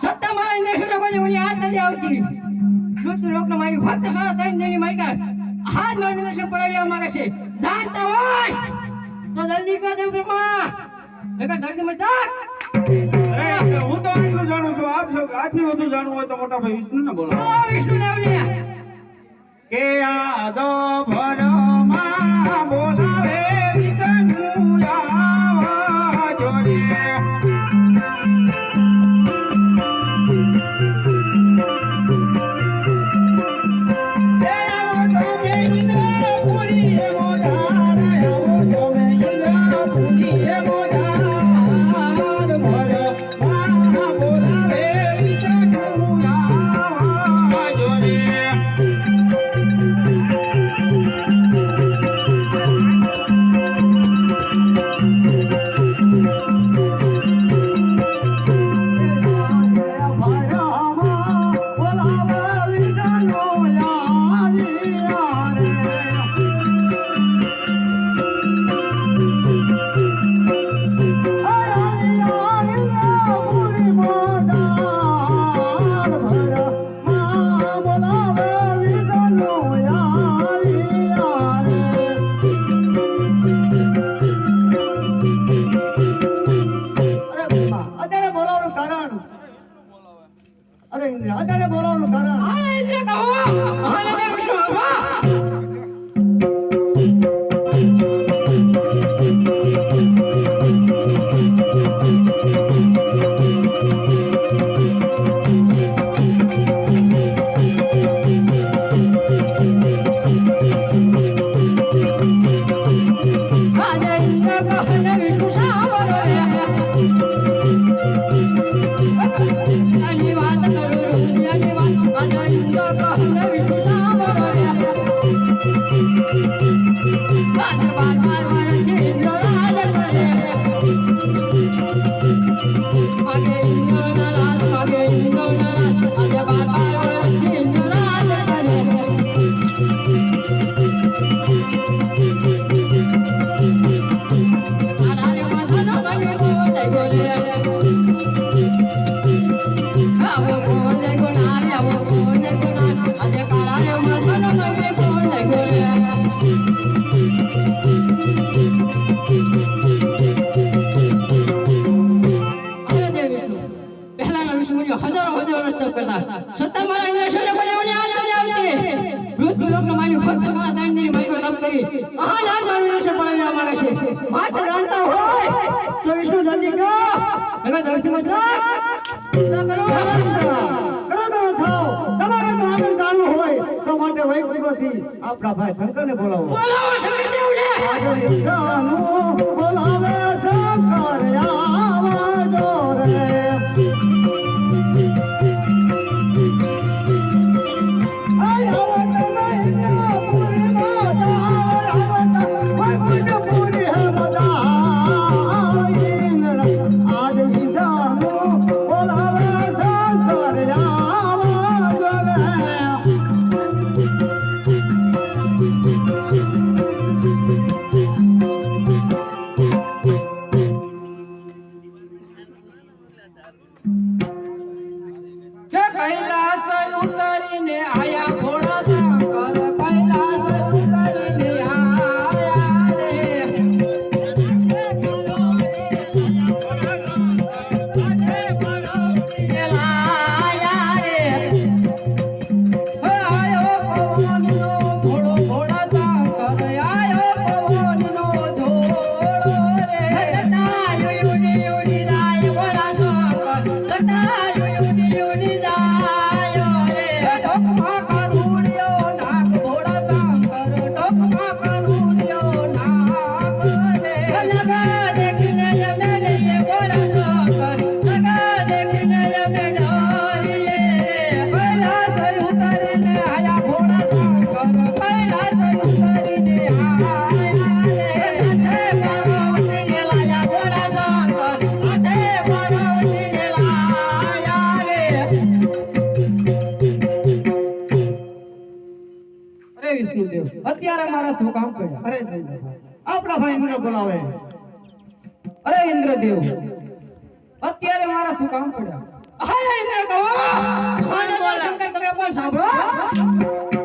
સત્તા મારા ઇન્દ્ર કોઈ મુનિ હાથ નથી આવતી ઋતુ લોકનો મારી ભક્ત સારા ત્રણ દેની મારી હાથ મારું દર્શન પડાવી માંગે છે જાણતા હોય તો જલ્દી કર દેવ બ્રહ્મા નકર ધરતી માં જાગ અરે હું તો આટલું જાણું છું આપ છો આથી વધુ જાણવું હોય તો મોટા ભાઈ વિષ્ણુ ને બોલો વિષ્ણુદેવ ને કે આદો ભરમાં બોલાવે વિષ્ણુ આવા જોડે તમારે તો આગળ ચાલવું હોય તો માટે માટે વૈકુંઠથી આપણા ભાઈ શંકરને બોલાવો. બોલાવો શંકરદેવને. આજે વિધાનું બોલાવે શંકર આવજો રે. કે કૈલાસ ઉતરીને આયા ભોળા શંકર, કૈલાસ ઉતરીને આયા રે. હે આયો પવનનો ધોળો ભોળા શંકર, આયો પવનનો ધોળો રે. ડોકમાં કાનુડિયો નાગ ભોળા શંકર, ડોકમાં કાનુડિયો નાગ રે. કૈલાસ ઉતરીને આયા ભોળા શંકર, કૈલાસ ઉતરીને આયા રે. અરે વિષ્ણુદેવ, અત્યારે મારા શું કામ કર્યા? અરે શંકર, આપણા ભાઈ ઇન્દ્ર બોલાવે. અરે ઇન્દ્રદેવ, અત્યારે મારા શું કામ પડ્યા? હાય ઇન્દ્ર કહો. શંકર તમે પણ સાંભળો.